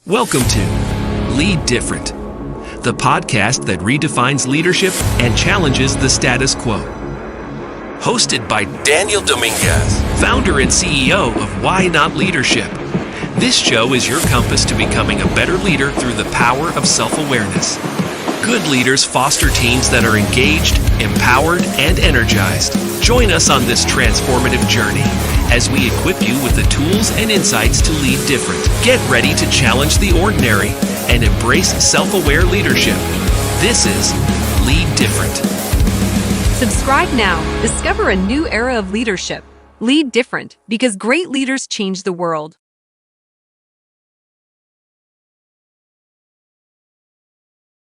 Welcome to Lead Different, the podcast that redefines leadership and challenges the status quo. Hosted by Daniel Dominguez, founder and CEO of Why Not Leadership. This show is your compass to becoming a better leader through the power of self-awareness. Good leaders foster teams that are engaged, empowered, and energized. Join us on this transformative journey as we equip you with the tools and insights to lead different. Get ready to challenge the ordinary and embrace self-aware leadership. This is Lead Different. Subscribe now. Discover a new era of leadership. Lead different, because great leaders change the world.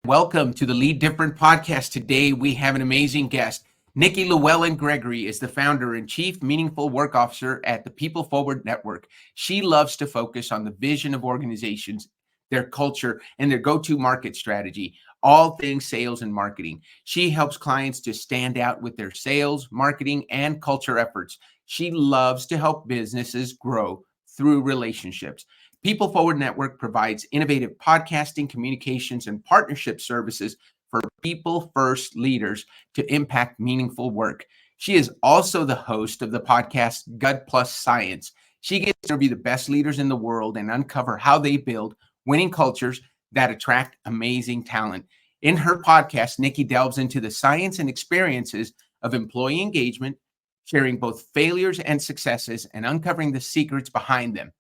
Welcome to the Lead Different podcast. Today we have an amazing guest. Nikki Lewallen Gregory is the founder and chief meaningful work officer at the People Forward Network. She loves to focus on the vision of organizations, their culture, and their go-to market strategy, all things sales and marketing. She helps clients to stand out with their sales, marketing, and culture efforts. She loves to help businesses grow through relationships. People Forward Network provides innovative podcasting, communications, and partnership services for people-first leaders to impact meaningful work. She is also the host of the podcast Gut+Science. She gets to interview the best leaders in the world and uncover how they build winning cultures that attract amazing talent. In her podcast, Nikki delves into the science and experiences of employee engagement, sharing both failures and successes and uncovering the secrets behind them.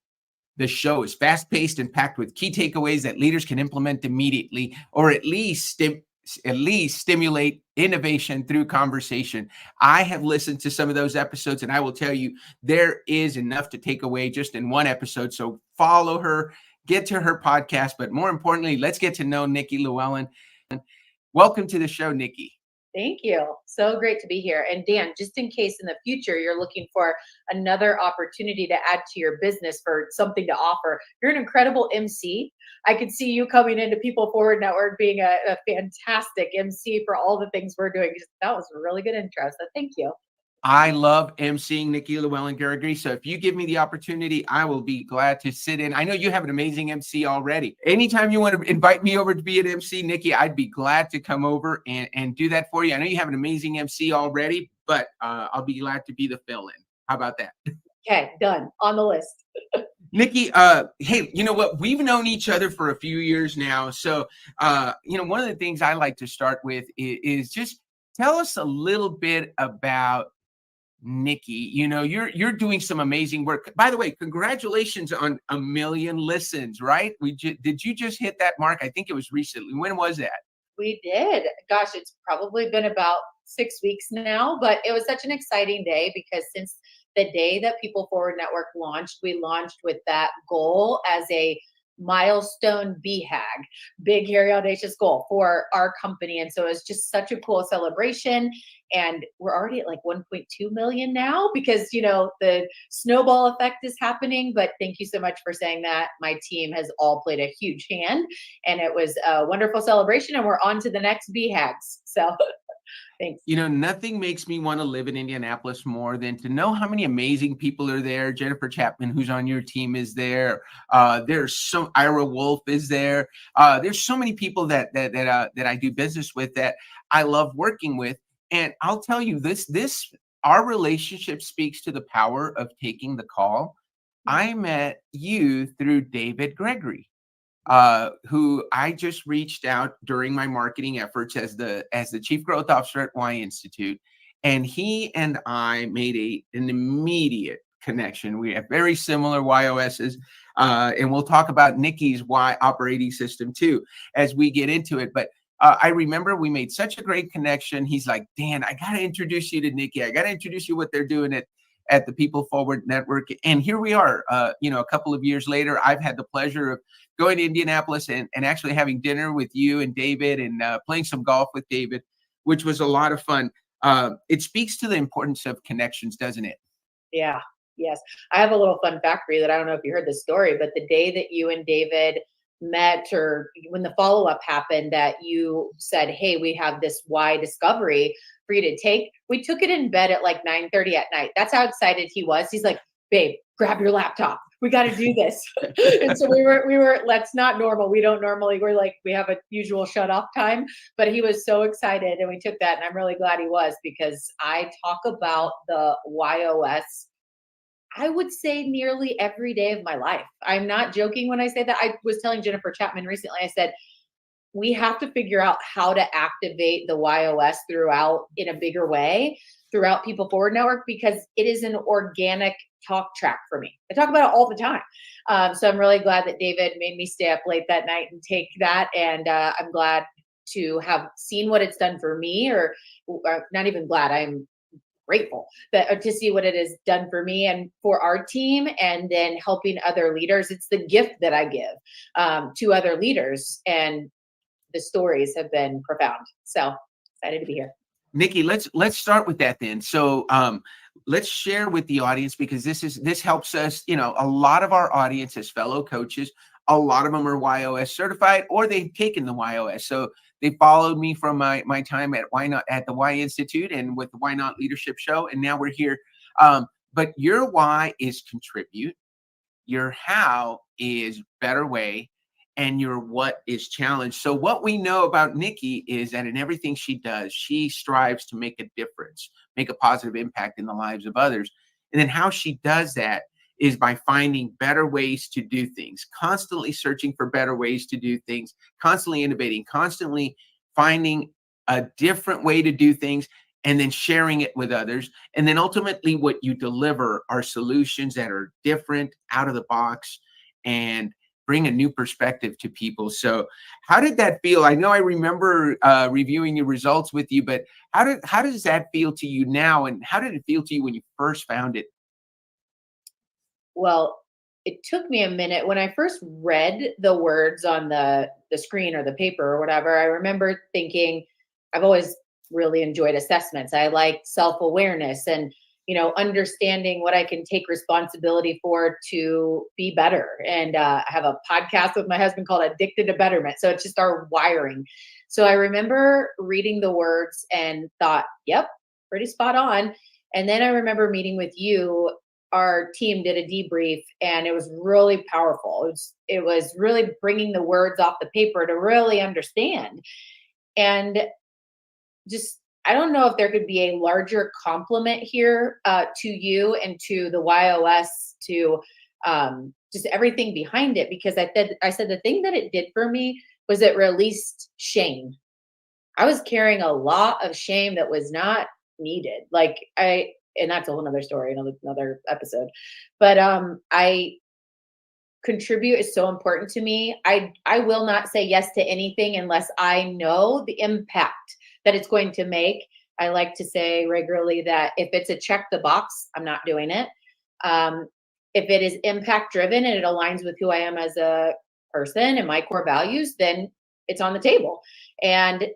The show is fast-paced and packed with key takeaways that leaders can implement immediately, or at least stimulate innovation through conversation. I have listened to some of those episodes, and I will tell you, there is enough to take away just in one episode. So follow her, get to her podcast, but more importantly, let's get to know Nikki Lewallen. Welcome to the show, Nikki. Thank you. So great to be here. And Dan, just in case in the future you're looking for another opportunity to add to your business for something to offer, you're an incredible MC. I could see you coming into People Forward Network being a fantastic MC for all the things we're doing. That was a really good intro. So thank you. I love emceeing Nikki Lewallen Gregory. So if you give me the opportunity, I will be glad to sit in. I know you have an amazing MC already. Anytime you want to invite me over to be an MC, Nikki, I'd be glad to come over and do that for you. I know you have an amazing MC already, but I'll be glad to be the fill-in. How about that? Okay, done. On the list. Nikki, hey, you know what? We've known each other for a few years now. So, one of the things I like to start with is just tell us a little bit about Nikki. You're doing some amazing work. By the way, congratulations on 1 million listens, right? Did you just hit that mark? I think it was recently. When was that? We did. Gosh, it's probably been about 6 weeks now, but it was such an exciting day because since the day that People Forward Network launched, we launched with that goal as a milestone BHAG, big, hairy, audacious goal for our company. And so it's just such a cool celebration. And we're already at like 1.2 million now because, the snowball effect is happening. But thank you so much for saying that. My team has all played a huge hand and it was a wonderful celebration and we're on to the next BHAGs. So thanks. Nothing makes me want to live in Indianapolis more than to know how many amazing people are there. Jennifer Chapman, who's on your team, is there. There's Ira Wolf is there. There's so many people that I do business with that I love working with. And I'll tell you our relationship speaks to the power of taking the call. I met you through David Gregory, who I just reached out during my marketing efforts as the chief growth officer at Y Institute. And he and I made an immediate connection. We have very similar YOSs, and we'll talk about Nikki's Y operating system too as we get into it. But I remember we made such a great connection. He's like, Dan, I got to introduce you to Nikki. I got to introduce you what they're doing at the People Forward Network. And here we are, a couple of years later. I've had the pleasure of going to Indianapolis and actually having dinner with you and David and playing some golf with David, which was a lot of fun. It speaks to the importance of connections, doesn't it? Yeah. Yes. I have a little fun fact for you that I don't know if you heard the story, but the day that you and David met or when the follow-up happened that you said, hey, we have this Y discovery for you to take, we took it in bed at like 9:30 at night. That's how excited he was. He's like, babe, grab your laptop. we got to do this. And so we were, that's not normal. We don't normally, we have a usual shut off time, but he was so excited and we took that. And I'm really glad he was, because I talk about the YOS, I would say nearly every day of my life. I'm not joking when I say that. I was telling Jennifer Chapman recently, I said, we have to figure out how to activate the YOS throughout in a bigger way throughout People Forward Network, because it is an organic talk track for me. I talk about it all the time. So I'm really glad that David made me stay up late that night and take that. And I'm glad to have seen what it's done for me, or not even glad, I'm grateful that to see what it has done for me and for our team, and then helping other leaders. It's the gift that I give to other leaders, and the stories have been profound. So excited to be here. Nikki, let's start with that then. So let's share with the audience, because this helps us. A lot of our audience as fellow coaches, a lot of them are YOS certified, or they've taken the YOS. So they followed me from my time at the Y Institute and with the Why Not Leadership Show, and now we're here. But your why is contribute, your how is better way, and your what is challenge. So what we know about Nikki is that in everything she does, she strives to make a difference, make a positive impact in the lives of others. And then how she does that is by finding better ways to do things, constantly searching for better ways to do things, constantly innovating, constantly finding a different way to do things, and then sharing it with others. And then ultimately what you deliver are solutions that are different, out of the box, and bring a new perspective to people. So how did that feel? I know I remember reviewing your results with you, but how does that feel to you now? And how did it feel to you when you first found it? Well, it took me a minute. When I first read the words on the screen or the paper or whatever, I remember thinking, I've always really enjoyed assessments. I like self-awareness and understanding what I can take responsibility for to be better. And I have a podcast with my husband called Addicted to Betterment. So it's just our wiring. So I remember reading the words and thought, yep, pretty spot on. And then I remember meeting with you. Our team did a debrief and it was really powerful. It was really bringing the words off the paper to really understand. And just, I don't know if there could be a larger compliment here to you and to the YOS, to just everything behind it, because I said the thing that it did for me was it released shame. I was carrying a lot of shame that was not needed. And that's a whole nother story, another episode. But I contribute is so important to me. I will not say yes to anything unless I know the impact that it's going to make. I like to say regularly that if it's a check the box, I'm not doing it. If it is impact driven and it aligns with who I am as a person and my core values, then it's on the table. And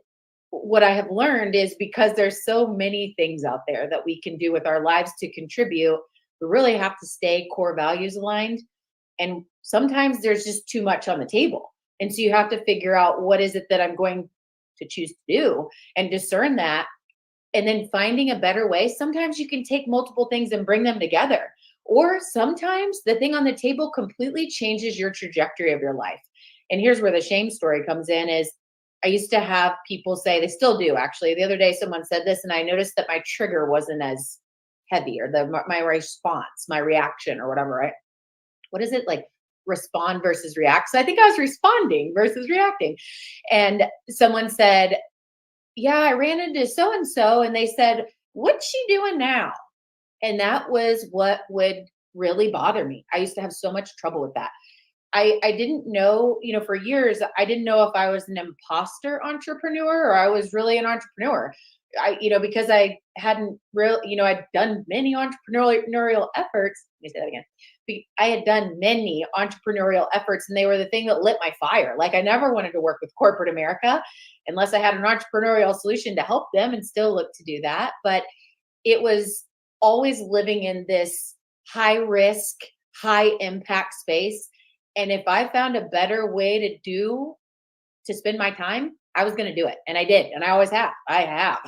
what I have learned is, because there's so many things out there that we can do with our lives to contribute, we really have to stay core values aligned. And sometimes there's just too much on the table. And so you have to figure out, what is it that I'm going to choose to do, and discern that. And then finding a better way. Sometimes you can take multiple things and bring them together. Or sometimes the thing on the table completely changes your trajectory of your life. And here's where the shame story comes in is, I used to have people say, they still do actually. The other day someone said this and I noticed that my trigger wasn't as heavy, or my response, my reaction or whatever, right? What is it, like respond versus react? So I think I was responding versus reacting. And someone said, yeah, I ran into so-and-so and they said, what's she doing now? And that was what would really bother me. I used to have so much trouble with that. I didn't know, for years, I didn't know if I was an imposter entrepreneur or I was really an entrepreneur. Because I hadn't I'd done many entrepreneurial efforts. Let me say that again. I had done many entrepreneurial efforts and they were the thing that lit my fire. Like, I never wanted to work with corporate America unless I had an entrepreneurial solution to help them, and still look to do that. But it was always living in this high risk, high impact space. And if I found a better way to spend my time, I was going to do it. And I did. And I always have. I have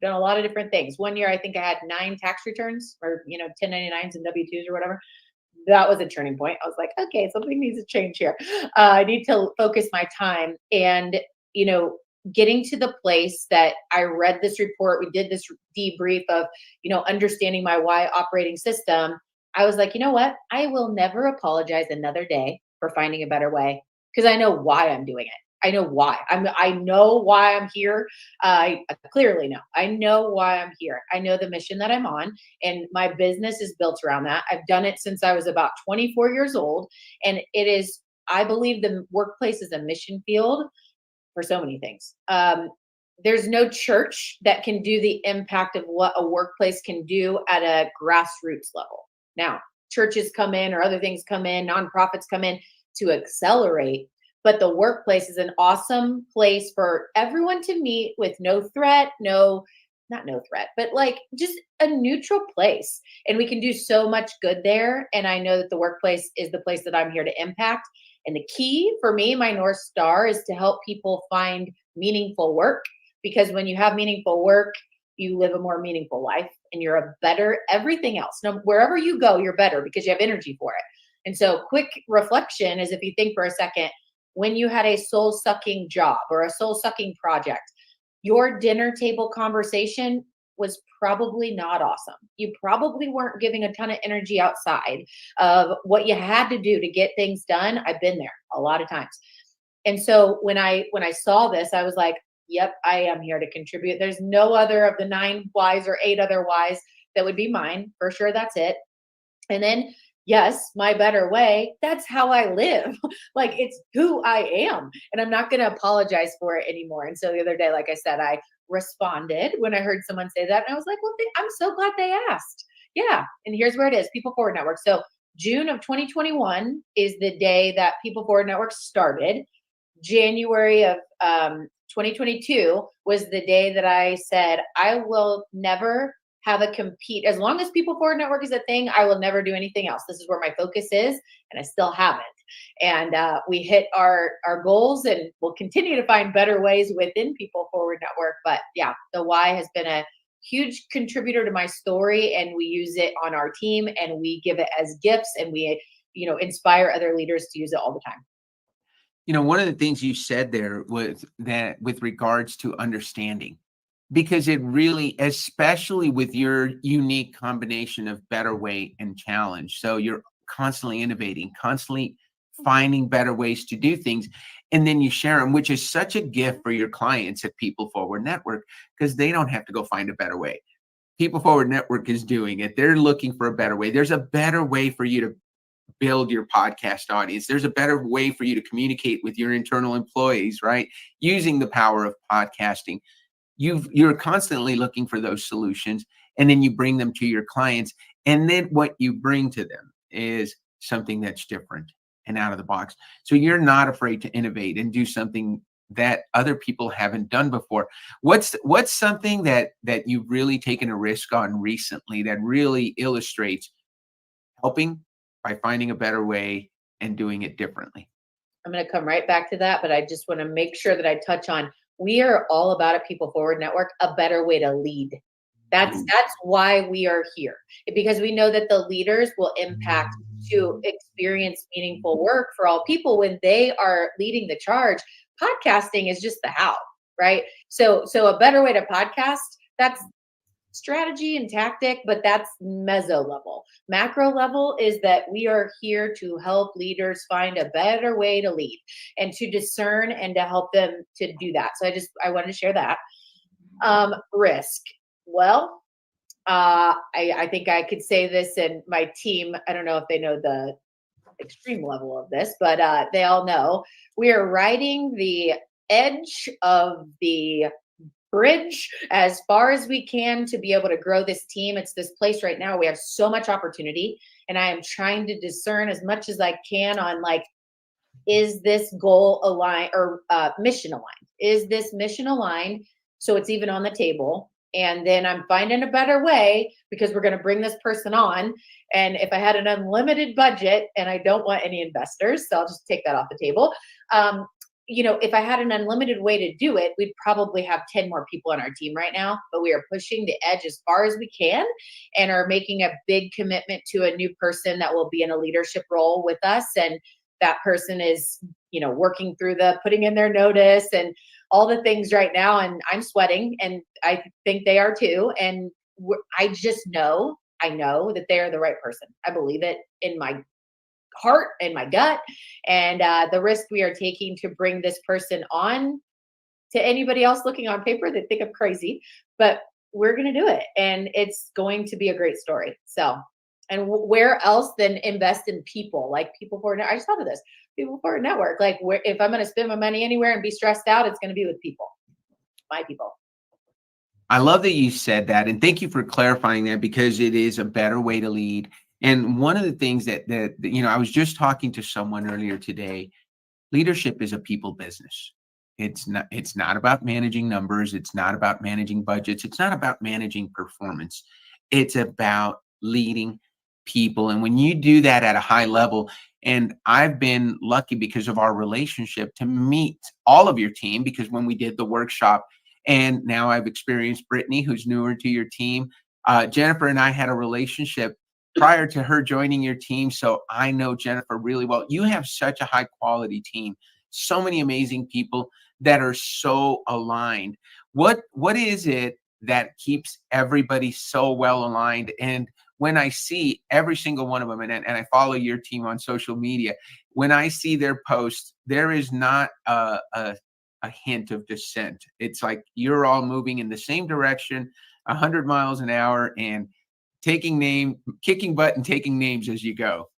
done a lot of different things. One year, I think I had 9 tax returns, or, 1099s and W-2s or whatever. that was a turning point. I was like, okay, something needs to change here. I need to focus my time. And, you know, getting to the place that I read this report, we did this debrief of, understanding my why operating system. I was like, you know what? I will never apologize another day for finding a better way because I know why I'm doing it. I know why. I know why I'm here. I clearly know. I know why I'm here. I know the mission that I'm on, and my business is built around that. I've done it since I was about 24 years old, and it is. I believe the workplace is a mission field for so many things. There's no church that can do the impact of what a workplace can do at a grassroots level. Now, churches come in or other things come in, nonprofits come in to accelerate, but the workplace is an awesome place for everyone to meet with no threat, not no threat, but like just a neutral place. And we can do so much good there. And I know that the workplace is the place that I'm here to impact. And the key for me, my North Star, is to help people find meaningful work, because when you have meaningful work, you live a more meaningful life and you're a better everything else. No, wherever you go, you're better because you have energy for it. And so, quick reflection is, if you think for a second, when you had a soul sucking job or a soul sucking project, your dinner table conversation was probably not awesome. You probably weren't giving a ton of energy outside of what you had to do to get things done. I've been there a lot of times. And so when I saw this, I was like, yep, I am here to contribute. There's no other of the 9 whys or 8 other whys that would be mine. For sure, that's it. And then, yes, my better way, that's how I live. Like, it's who I am. And I'm not going to apologize for it anymore. And so the other day, like I said, I responded when I heard someone say that. And I was like, well, I'm so glad they asked. Yeah. And here's where it is: People Forward Network. So June of 2021 is the day that People Forward Network started. January of 2022 was the day that I said, I will never have a compete. As long as People Forward Network is a thing, I will never do anything else. This is where my focus is, and I still haven't. And we hit our goals, and we'll continue to find better ways within People Forward Network. But yeah, the why has been a huge contributor to my story, and we use it on our team, and we give it as gifts, and we, inspire other leaders to use it all the time. One of the things you said there was that with regards to understanding, because it really, especially with your unique combination of better way and challenge. So you're constantly innovating, constantly finding better ways to do things. And then you share them, which is such a gift for your clients at People Forward Network, because they don't have to go find a better way. People Forward Network is doing it. They're looking for a better way. There's a better way for you to build your podcast audience. There's a better way for you to communicate with your internal employees, right? Using the power of podcasting. You're constantly looking for those solutions, and then you bring them to your clients. And then what you bring to them is something that's different and out of the box. So you're not afraid to innovate and do something that other people haven't done before. What's something that you've really taken a risk on recently that really illustrates helping by finding a better way and doing it differently? I'm going to come right back to that, but I just want to make sure that I touch on, we are all about at People Forward Network, a better way to lead. That's why we are here, because we know that the leaders will impact to experience meaningful work for all people when they are leading the charge. Podcasting is just the how, right? So a better way to podcast, that's strategy and tactic, but that's meso level. Macro level is that we are here to help leaders find a better way to lead and to discern and to help them to do that. So I wanted to share that. Risk. Well, I think I could say this, and my team, I don't know if they know the extreme level of this, but they all know we are riding the edge of the bridge as far as we can to be able to grow this team. It's this place right now. We have so much opportunity, and I am trying to discern as much as I can on, like, is this goal aligned or mission aligned? Is this mission aligned? So it's even on the table. And then I'm finding a better way, because we're going to bring this person on. And if I had an unlimited budget, and I don't want any investors, so I'll just take that off the table. if I had an unlimited way to do it, we'd probably have 10 more people on our team right now, but we are pushing the edge as far as we can and are making a big commitment to a new person that will be in a leadership role with us. And that person is, working through the putting in their notice and all the things right now. And I'm sweating, and I think they are too. And I know that they are the right person. I believe it in my heart and my gut, and the risk we are taking to bring this person on to anybody else looking on paper that think I'm crazy, but we're going to do it, and it's going to be a great story. So, and where else than invest in people, like people for I just thought of this, people for a network. Like, if I'm going to spend my money anywhere and be stressed out, it's going to be with people, my people. I love that you said that, and thank you for clarifying that, because it is a better way to lead. And one of the things that I was just talking to someone earlier today. Leadership is a people business. It's not about managing numbers. It's not about managing budgets. It's not about managing performance. It's about leading people. And when you do that at a high level, and I've been lucky because of our relationship to meet all of your team, because when we did the workshop, and now I've experienced Brittany, who's newer to your team. Jennifer and I had a relationship prior to her joining your team. So I know Jennifer really well. You have such a high quality team, so many amazing people that are so aligned. What is it that keeps everybody so well aligned? And when I see every single one of them, and I follow your team on social media, when I see their posts, there is not a hint of dissent. It's like you're all moving in the same direction, 100 miles an hour, and kicking butt and taking names as you go.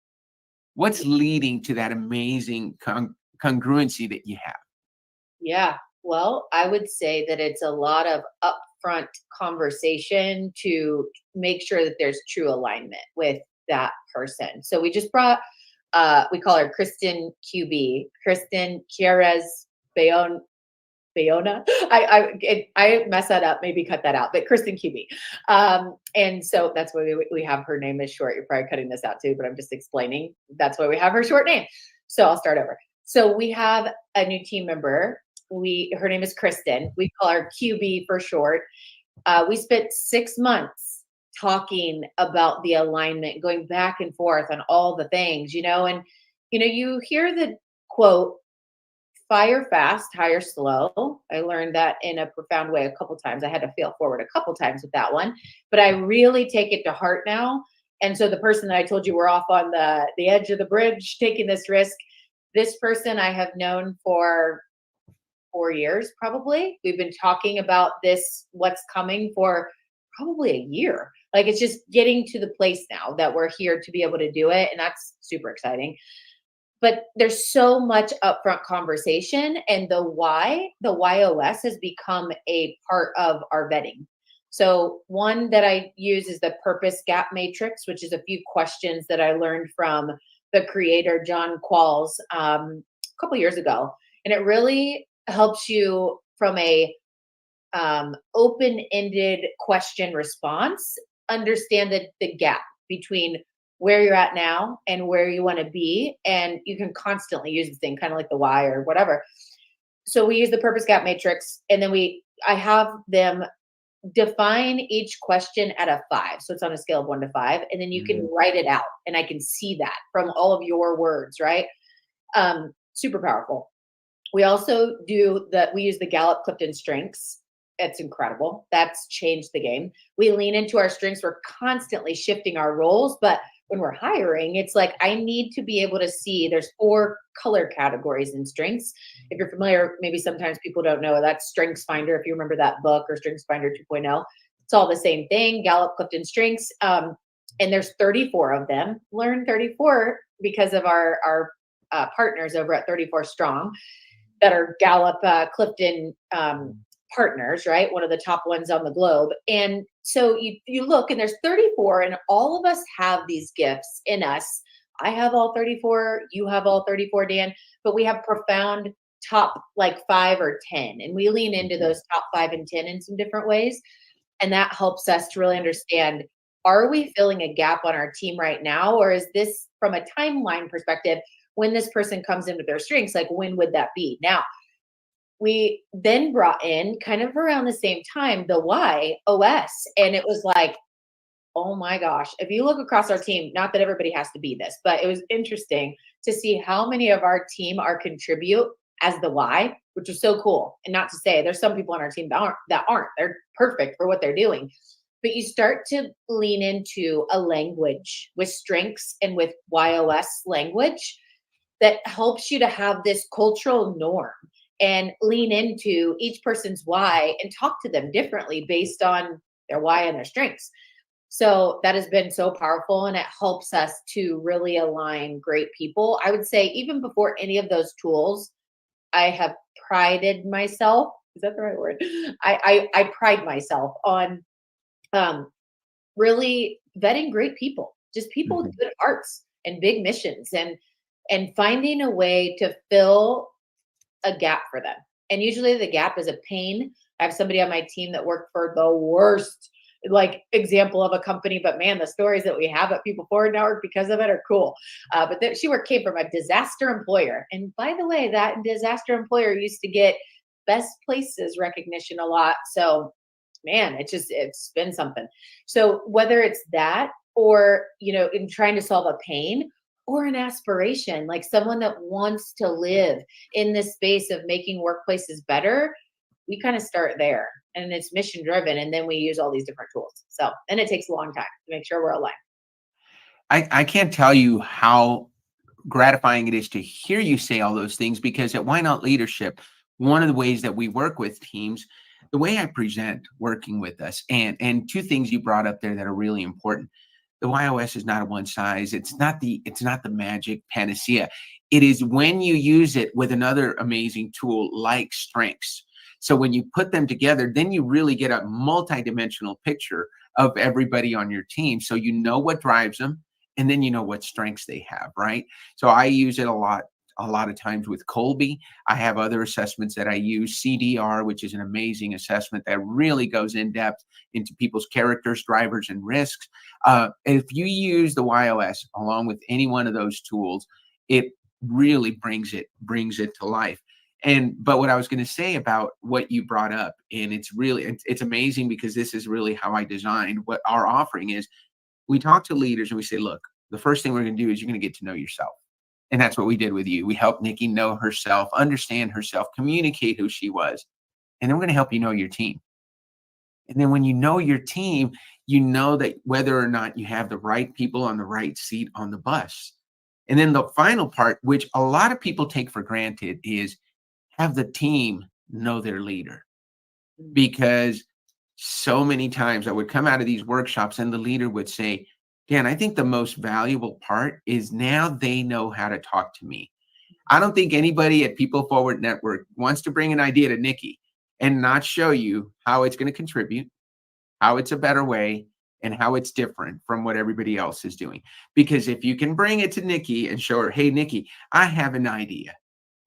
What's leading to that amazing congruency that you have? Yeah. Well, I would say that it's a lot of upfront conversation to make sure that there's true alignment with that person. So we just brought, we call her Kristen QB, Kristen Quieres Bayona. I mess that up. Maybe cut that out. But Kristen QB. And so that's why we have her name is short. You're probably cutting this out too, but I'm just explaining. That's why we have her short name. So I'll start over. So we have a new team member. Her name is Kristen. We call her QB for short. We spent 6 months talking about the alignment, going back and forth on all the things, and you hear the quote, fire fast, hire slow. I learned that in a profound way a couple times. I had to fail forward a couple times with that one, but I really take it to heart now. And so the person that I told you we're off on the edge of the bridge taking this risk, this person I have known for 4 years probably. We've been talking about this, what's coming, for probably a year. Like, it's just getting to the place now that we're here to be able to do it, and that's super exciting. But there's so much upfront conversation, and the YOS has become a part of our vetting. So one that I use is the purpose gap matrix, which is a few questions that I learned from the creator, John Qualls, a couple years ago. And it really helps you from a open-ended question response, understand the gap between where you're at now and where you want to be. And you can constantly use this thing, kind of like the why or whatever. So we use the purpose gap matrix, and then I have them define each question at a 5. So it's on a scale of 1 to 5. And then you can write it out, and I can see that from all of your words, right? Super powerful. We also we use the Gallup-Clifton strengths. It's incredible. That's changed the game. We lean into our strengths. We're constantly shifting our roles, but when we're hiring, it's like, I need to be able to see there's 4 color categories in strengths. If you're familiar, maybe sometimes people don't know, that's Strengths Finder. If you remember that book, or Strengths Finder 2.0, it's all the same thing, Gallup-Clifton strengths. And there's 34 of them. Learn 34 because of our partners over at 34 Strong that are Gallup-Clifton partners, right? One of the top ones on the globe. And so you look, and there's 34, and all of us have these gifts in us. I have all 34. You have all 34, Dan, but we have profound top like 5 or 10. And we lean into those top 5 and 10 in some different ways. And that helps us to really understand, are we filling a gap on our team right now? Or is this, from a timeline perspective, when this person comes in with their strengths, like when would that be? Now, we then brought in kind of around the same time the Y OS, and it was like, oh my gosh, if you look across our team, not that everybody has to be this, but it was interesting to see how many of our team are contribute as the Y, which was so cool. And not to say there's some people on our team that aren't, they're perfect for what they're doing. But you start to lean into a language with strengths and with YOS language that helps you to have this cultural norm and lean into each person's why and talk to them differently based on their why and their strengths. So that has been so powerful, and it helps us to really align great people. I would say even before any of those tools, I have prided myself. Is that the right word? I pride myself on really vetting great people, just people with good hearts and big missions, and finding a way to fill a gap for them. And usually the gap is a pain. I have somebody on my team that worked for the worst like example of a company, but man, the stories that we have at People Forward Network because of it are cool. But came from a disaster employer. And by the way, that disaster employer used to get best places recognition a lot. So man, it's been something. So whether it's that or, in trying to solve a pain or an aspiration, like someone that wants to live in this space of making workplaces better, we kind of start there, and it's mission driven. And then we use all these different tools. So, and it takes a long time to make sure we're aligned. I can't tell you how gratifying it is to hear you say all those things, because at Why Not Leadership, one of the ways that we work with teams, the way I present working with us, and two things you brought up there that are really important. The YOS is not a one size. It's not the magic panacea. It is when you use it with another amazing tool like strengths. So when you put them together, then you really get a multidimensional picture of everybody on your team. So you know what drives them, and then you know what strengths they have, right? So I use it a lot of times with Colby. I have other assessments that I use, CDR, which is an amazing assessment that really goes in depth into people's characters, drivers, and risks. If you use the YOS along with any one of those tools, it really brings it to life. But what I was going to say about what you brought up, and it's amazing because this is really how I designed what our offering is. We talk to leaders and we say, look, the first thing we're going to do is you're going to get to know yourself. And that's what we did with you. We helped Nikki know herself, understand herself, communicate who she was. And then we're going to help you know your team. And then when you know your team, you know that whether or not you have the right people on the right seat on the bus. And then the final part, which a lot of people take for granted, is have the team know their leader. Because so many times I would come out of these workshops and the leader would say, Dan, I think the most valuable part is now they know how to talk to me. I don't think anybody at People Forward Network wants to bring an idea to Nikki and not show you how it's going to contribute, how it's a better way, and how it's different from what everybody else is doing. Because if you can bring it to Nikki and show her, hey, Nikki, I have an idea,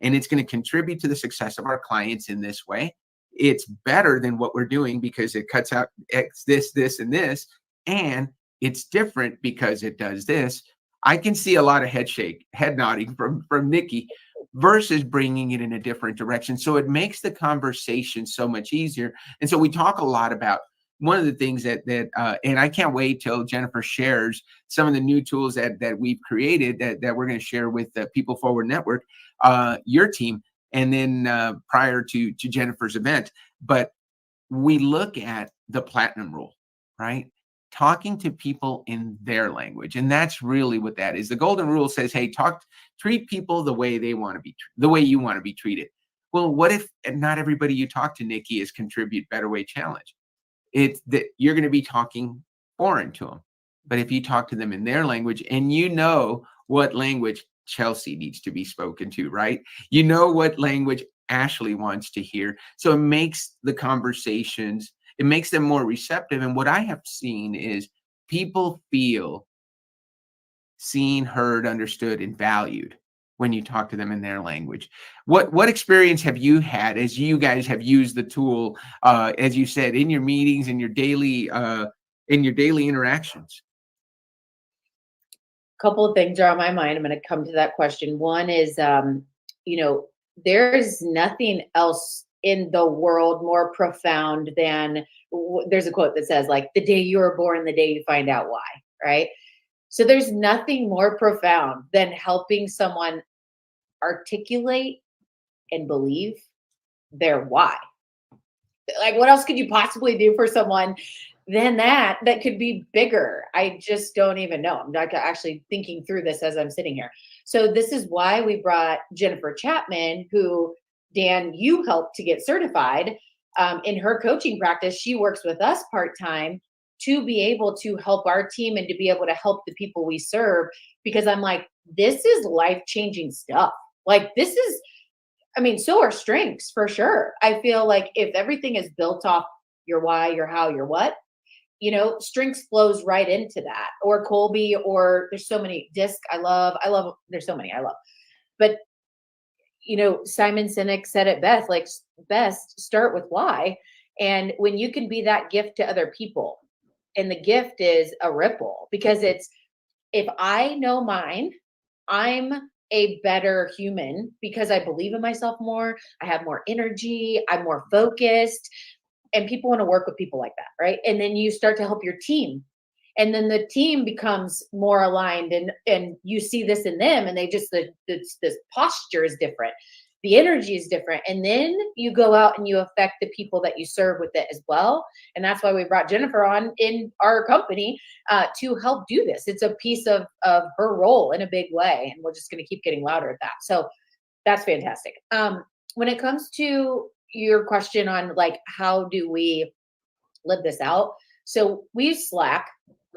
and it's going to contribute to the success of our clients in this way. It's better than what we're doing because it cuts out X, this, and this. And it's different because it does this. I can see a lot of head nodding from Nikki versus bringing it in a different direction. So it makes the conversation so much easier. And so we talk a lot about one of the things that and I can't wait till Jennifer shares some of the new tools that we've created that we're going to share with the People Forward Network, your team, and then prior to Jennifer's event. But we look at the platinum rule, right? Talking to people in their language. And that's really what that is. The golden rule says, hey, treat people the way they want to be, the way you want to be treated. Well, what if not everybody you talk to, Nikki, is Contribute Better Way Challenge? It's that you're going to be talking foreign to them. But if you talk to them in their language, and you know what language Chelsea needs to be spoken to, right? You know what language Ashley wants to hear. So it makes the conversations, it makes them more receptive. And what I have seen is people feel seen, heard, understood, and valued when you talk to them in their language. What experience have you had as you guys have used the tool, as you said, in your meetings, in your daily interactions? couple of things are on my mind. I'm going to come to that question. One is, there's nothing else in the world more profound than, there's a quote that says, like, the day you were born, the day you find out why, right? So there's nothing more profound than helping someone articulate and believe their why. Like, what else could you possibly do for someone than that could be bigger? I just don't even know. I'm not actually thinking through this as I'm sitting here. So this is why we brought Jennifer Chapman, who, Dan, you helped to get certified in her coaching practice. She works with us part-time to be able to help our team and to be able to help the people we serve, because I'm like, this is life-changing stuff. Like, this is, so are strengths for sure. I feel like if everything is built off your why, your how, your what, strengths flows right into that. Or Colby, or there's so many. Disc, I love, there's so many I love. But, Simon Sinek said it best, start with why. And when you can be that gift to other people, and the gift is a ripple, because it's, if I know mine, I'm a better human because I believe in myself more. I have more energy. I'm more focused, and people want to work with people like that. Right. And then you start to help your team, and then the team becomes more aligned, and you see this in them, and they just, this posture is different. The energy is different. And then you go out and you affect the people that you serve with it as well. And that's why we brought Jennifer on in our company to help do this. It's a piece of her role in a big way. And we're just going to keep getting louder at that. So that's fantastic. When it comes to your question on, like, how do we live this out? So we use Slack.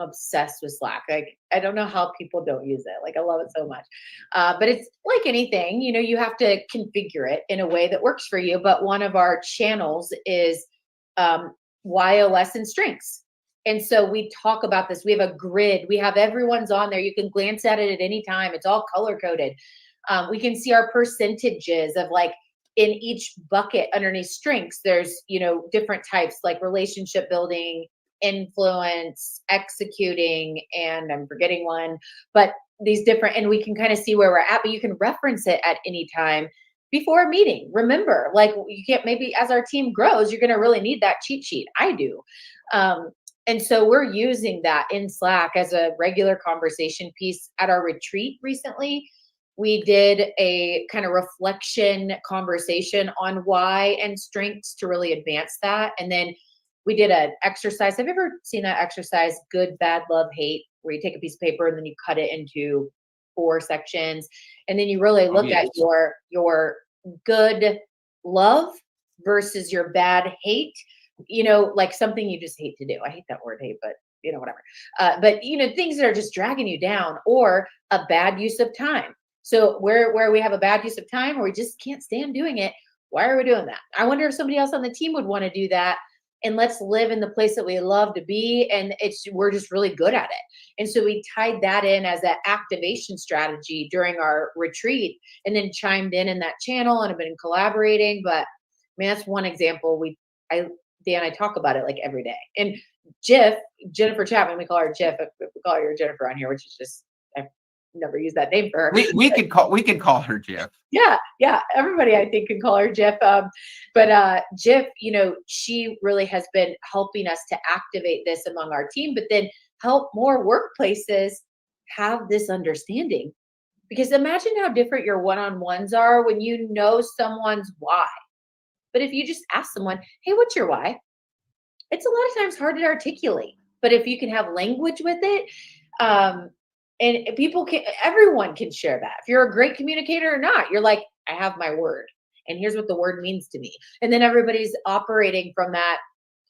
I'm obsessed with Slack. Like, I don't know how people don't use it. Like, I love it so much. But it's like anything, you have to configure it in a way that works for you. But one of our channels is YOS and strengths. And so we talk about this. We have a grid. We have everyone's on there. You can glance at it at any time. It's all color coded. We can see our percentages of, like, in each bucket underneath strengths, there's, different types, like relationship building, influence, executing, and I'm forgetting one, but these different, and we can kind of see where we're at, but you can reference it at any time before a meeting. Remember, like, you can't, maybe as our team grows, you're going to really need that cheat sheet. I do. And so we're using that in Slack as a regular conversation piece. At our retreat recently, we did a kind of reflection conversation on why and strengths to really advance that. And then we did an exercise. Have you ever seen that exercise, good, bad, love, hate, where you take a piece of paper and then you cut it into 4 sections, and then you really look at your good love versus your bad hate, like something you just hate to do. I hate that word, hate, but whatever. But things that are just dragging you down, or a bad use of time. So where we have a bad use of time, or we just can't stand doing it, why are we doing that? I wonder if somebody else on the team would want to do that. And let's live in the place that we love to be. And we're just really good at it. And so we tied that in as an activation strategy during our retreat, and then chimed in that channel, and have been collaborating. But that's one example. Dan, I talk about it like every day. And Jennifer Chapman, we call her Jiff. We call her Jennifer on here, which is just, I've never used that name for her. We could call her Jiff. Yeah. Everybody, I think, can call her Jiff. But Jiff, she really has been helping us to activate this among our team, but then help more workplaces have this understanding. Because imagine how different your one-on-ones are when you know someone's why. But if you just ask someone, hey, what's your why? It's a lot of times hard to articulate. But if you can have language with it, and everyone can share that. If you're a great communicator or not, you're like, I have my word, and here's what the word means to me. And then everybody's operating from that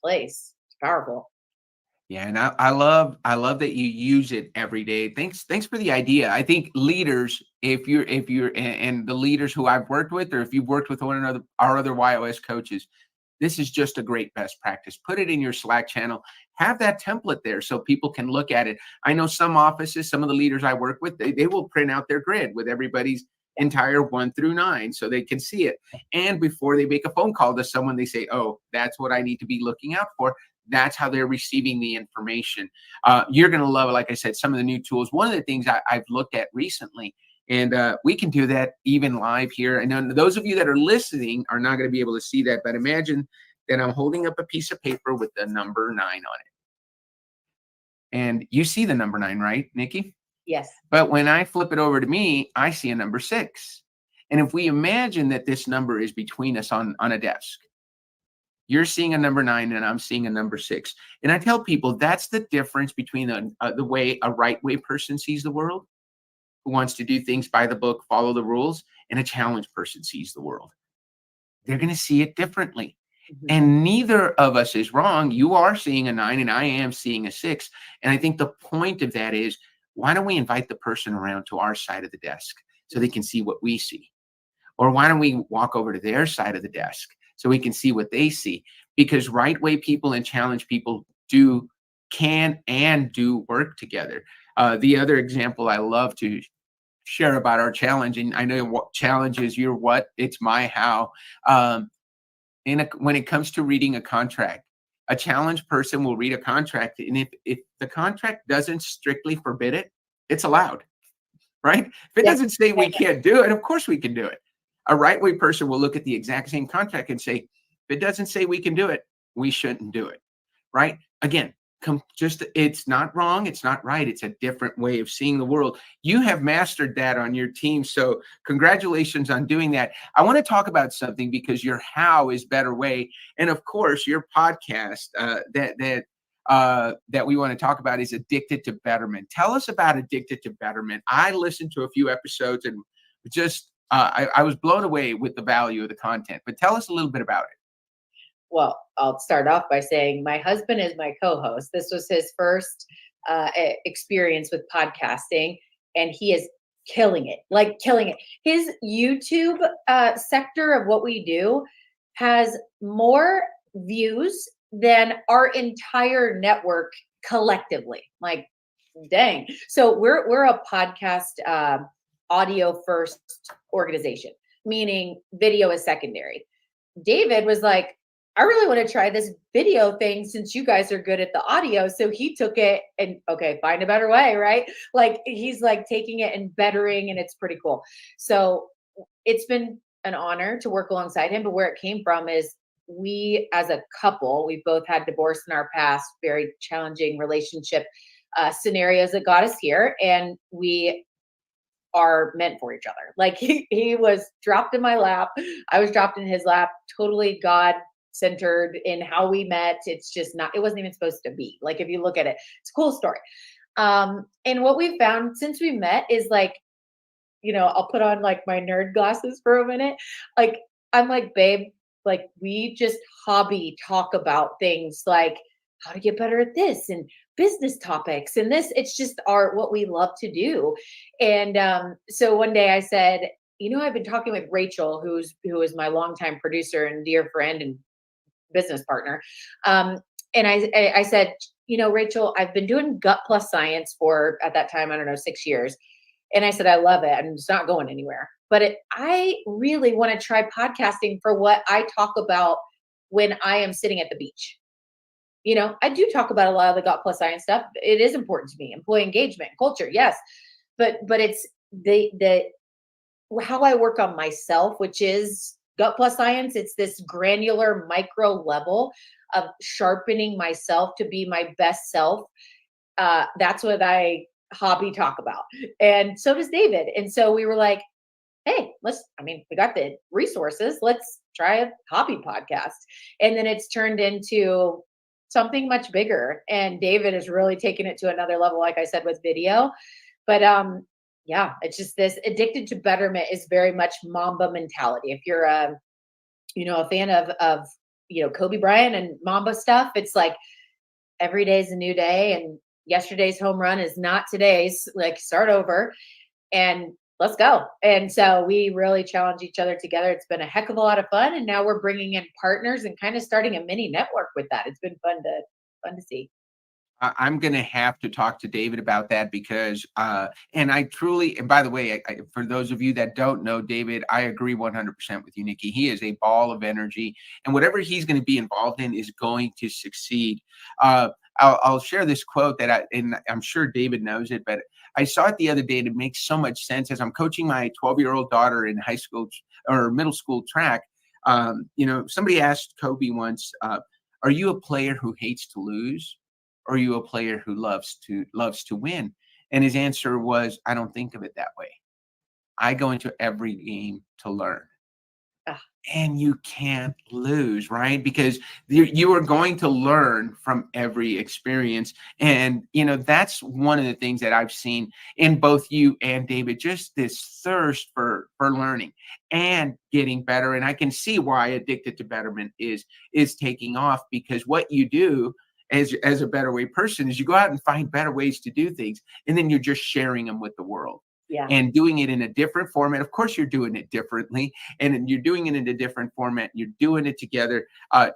place. It's powerful. Yeah, and I love that you use it every day. Thanks for the idea. I think leaders, if you're and the leaders who I've worked with, or if you've worked with one another, our other YOS coaches, this is just a great best practice. Put it in your Slack channel. Have that template there so people can look at it. I know some offices, some of the leaders I work with, they will print out their grid with everybody's entire 1 through 9 so they can see it. And before they make a phone call to someone, they say, oh, that's what I need to be looking out for. that's how they're receiving the information. You're going to love, like I said, some of the new tools. One of the things I've looked at recently, and we can do that even live here. And then those of you that are listening are not going to be able to see that, but imagine that I'm holding up a piece of paper with the number 9 on it. And you see the number 9, right, Nikki? Yes. But when I flip it over to me, I see a number 6. And if we imagine that this number is between us on a desk, you're seeing a number 9 and I'm seeing a number 6. And I tell people that's the difference between the way a right way person sees the world, who wants to do things by the book, follow the rules, and a challenge person sees the world. They're going to see it differently. Mm-hmm. And neither of us is wrong. You are seeing a 9 and I am seeing a 6. And I think the point of that is, why don't we invite the person around to our side of the desk so they can see what we see? Or why don't we walk over to their side of the desk so we can see what they see? Because right way people and challenge people can work together. The other example I love to share about our challenge, and I know what challenge is your what, it's my how. When it comes to reading a contract, a challenge person will read a contract, and if the contract doesn't strictly forbid it, it's allowed, right? If it doesn't say we can't do it, of course we can do it. A right way person will look at the exact same contract and say, if it doesn't say we can do it, we shouldn't do it, right? Again, it's not wrong, it's not right, it's a different way of seeing the world. You have mastered that on your team, so congratulations on doing that. I want to talk about something because your how is better way, and of course your podcast that we want to talk about is Addicted to Betterment. Tell us about Addicted to Betterment. I listened to a few episodes and just I was blown away with the value of the content, but tell us a little bit about it. Well, I'll start off by saying my husband is my co-host. This was his first experience with podcasting, and he is killing it, like killing it. His YouTube sector of what we do has more views than our entire network collectively. Like, dang. So we're a podcast audio first organization, meaning video is secondary. David was like, I really want to try this video thing since you guys are good at the audio. So he took it and, okay, find a better way, right? Like he's like taking it and bettering, and it's pretty cool. So it's been an honor to work alongside him. But where it came from is we, as a couple, we both had divorce in our past, very challenging relationship scenarios that got us here. And we are meant for each other. Like he was dropped in my lap. I was dropped in his lap, totally God centered in how we met. It's just not, it wasn't even supposed to be. Like, if you look at it, it's a cool story. And what we've found since we met is like, I'll put on like my nerd glasses for a minute. Like, I'm like, babe, like we just hobby talk about things like how to get better at this and business topics and this. It's just what we love to do. And so one day I said, I've been talking with Rachel, who is my longtime producer and dear friend and business partner. And I said, Rachel, I've been doing Gut+Science for, at that time, I don't know, 6 years. And I said, I love it. I'm just not going anywhere. But I really want to try podcasting for what I talk about when I am sitting at the beach. I do talk about a lot of the Gut+Science stuff. It is important to me. Employee engagement, culture, yes. But it's the how I work on myself, which is Gut+Science. It's this granular micro level of sharpening myself to be my best self. That's what I hobby talk about. And so does David. And so we were like, hey, we got the resources. Let's try a hobby podcast. And then it's turned into something much bigger. And David has really taken it to another level, like I said, with video. But yeah, it's just this Addicted to Betterment is very much Mamba mentality. If you're a fan of Kobe Bryant and Mamba stuff, it's like every day is a new day, and yesterday's home run is not today's. Like, start over and let's go. And so we really challenge each other together. It's been a heck of a lot of fun, and now we're bringing in partners and kind of starting a mini network with that. It's been fun to see. I'm going to have to talk to David about that because, and I truly, and by the way, for those of you that don't know David, I agree 100% with you, Nikki. He is a ball of energy, and whatever he's going to be involved in is going to succeed. I'll share this quote and I'm sure David knows it, but I saw it the other day, and it makes so much sense as I'm coaching my 12-year-old daughter in high school or middle school track. Somebody asked Kobe once, are you a player who hates to lose? Or are you a player who loves to win? And his answer was, I don't think of it that way. I go into every game to learn. Ah. And you can't lose, right? Because you are going to learn from every experience. And, that's one of the things that I've seen in both you and David, just this thirst for learning and getting better. And I can see why Addicted to Betterment is taking off, because what you do as a better way person is you go out and find better ways to do things, and then you're just sharing them with the world. Yeah. And doing it in a different format. Of course, you're doing it differently, and you're doing it in a different format. You're doing it together.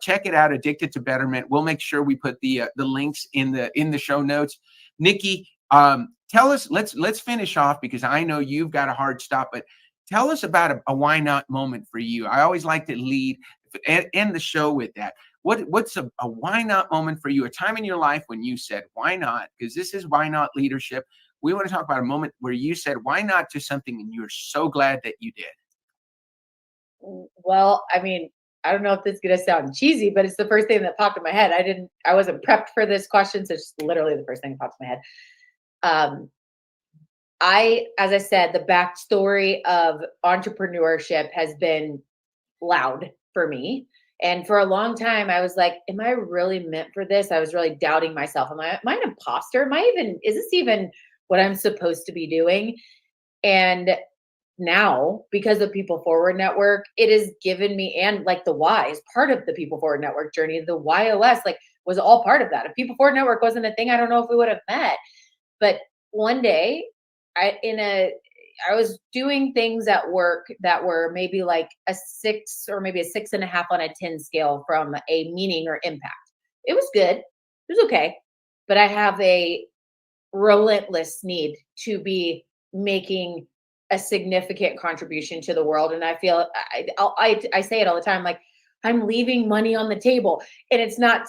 Check it out, Addicted to Betterment. We'll make sure we put the links in the show notes. Nikki, tell us. Let's finish off, because I know you've got a hard stop, but tell us about a why not moment for you. I always like to end the show with that. What's a why not moment for you? A time in your life when you said why not? Because this is Why Not Leadership. We want to talk about a moment where you said why not to something, and you're so glad that you did. Well, I mean, I don't know if this is going to sound cheesy, but it's the first thing that popped in my head. I wasn't prepped for this question, so it's just literally the first thing that popped in my head. As I said, the backstory of entrepreneurship has been loud for me. And for a long time, I was like, am I really meant for this? I was really doubting myself. Am I an imposter? Is this even what I'm supposed to be doing? And now, because of People Forward Network, it has given me, and like the why is part of the People Forward Network journey. The YOS was all part of that. If People Forward Network wasn't a thing, I don't know if we would have met. But one day, I was doing things at work that were maybe like a 6 or maybe a 6.5 on a 10 scale from a meaning or impact. It was good. It was okay. But I have a relentless need to be making a significant contribution to the world. And I feel I say it all the time, like, I'm leaving money on the table, and it's not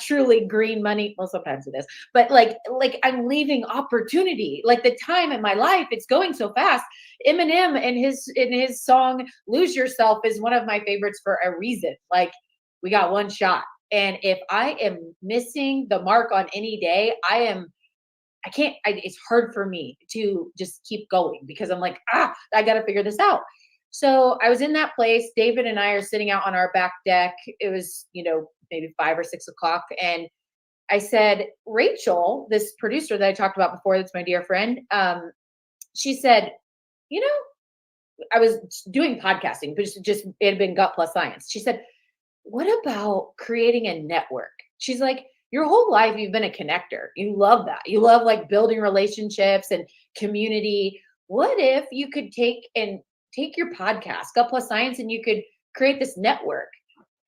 truly green money. Well, sometimes it is, but like I'm leaving opportunity. Like the time in my life, it's going so fast. Eminem in his song "Lose Yourself" is one of my favorites for a reason. Like, we got one shot, and if I am missing the mark on any day, it's hard for me to just keep going, because I'm like, I got to figure this out. So I was in that place. David and I are sitting out on our back deck. It was, maybe 5 or 6 o'clock. And I said, Rachel, this producer that I talked about before, that's my dear friend. She said, I was doing podcasting, but it had been Gut+Science. She said, what about creating a network? She's like, your whole life, you've been a connector. You love that. You love like building relationships and community. What if you could take your podcast, Gut+Science, and you could create this network?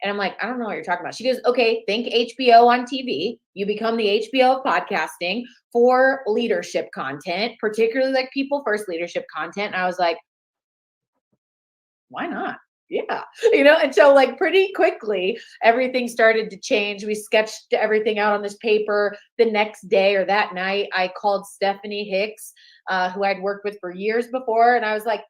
And I'm like, I don't know what you're talking about. She goes, okay, think HBO on TV. You become the HBO of podcasting for leadership content, particularly like people first leadership content. And I was like, why not? Yeah. And so like pretty quickly, everything started to change. We sketched everything out on this paper. The next day or that night, I called Stephanie Hicks, who I'd worked with for years before. And I was like,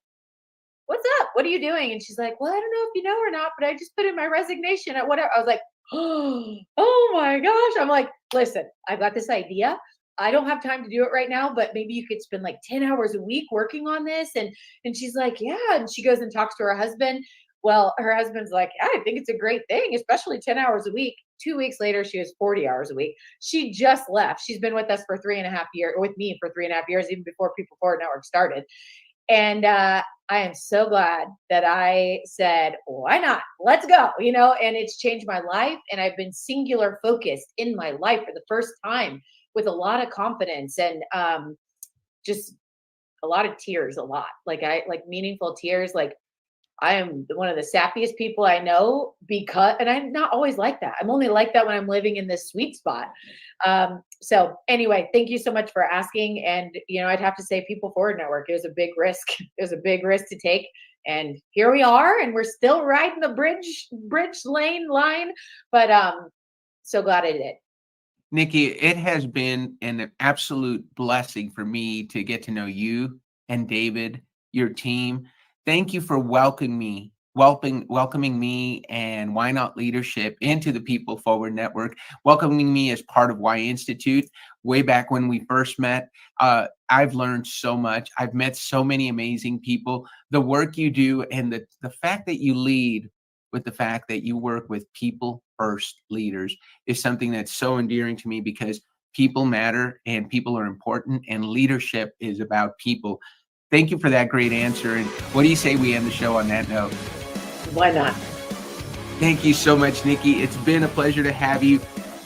what's up? What are you doing? And she's like, well, I don't know if you know or not, but I just put in my resignation at whatever. I was like, oh my gosh. I'm like, listen, I've got this idea. I don't have time to do it right now, but maybe you could spend like 10 hours a week working on this. And she's like, yeah. And she goes and talks to her husband. Well, her husband's like, I think it's a great thing, especially 10 hours a week. 2 weeks later, she was 40 hours a week. She just left. She's been with us for 3.5 years, with me for 3.5 years, even before People Forward Network started. And I am so glad that I said, why not? Let's go, and it's changed my life. And I've been singular focused in my life for the first time, with a lot of confidence, and just a lot of tears, like meaningful tears. Like, I am one of the sappiest people I know and I'm not always like that. I'm only like that when I'm living in this sweet spot. So anyway, thank you so much for asking. And, I'd have to say People Forward Network, it was a big risk. It was a big risk to take. And here we are, and we're still riding the bridge lane line, but so glad I did. Nikki, it has been an absolute blessing for me to get to know you and David, your team. Thank you for welcoming me and Why Not Leadership into the People Forward Network, welcoming me as part of Why Institute. Way back when we first met, I've learned so much. I've met so many amazing people. The work you do and the fact that you lead with the fact that you work with people first leaders is something that's so endearing to me, because people matter and people are important, and leadership is about people. Thank you for that great answer. And what do you say we end the show on that note? Why not? Thank you so much, Nikki. It's been a pleasure to have you.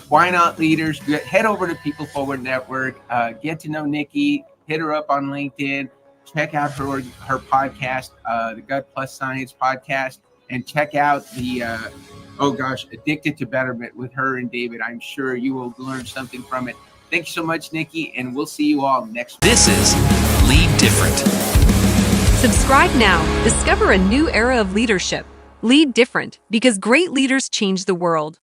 Why Not Leaders? Head over to People Forward Network. Get to know Nikki. Hit her up on LinkedIn. Check out her podcast, the Gut+Science podcast, and check out the Addicted to Betterment with her and David. I'm sure you will learn something from it. Thank you so much, Nikki, and we'll see you all next week. This is Lead Different. Subscribe now. Discover a new era of leadership. Lead different, because great leaders change the world.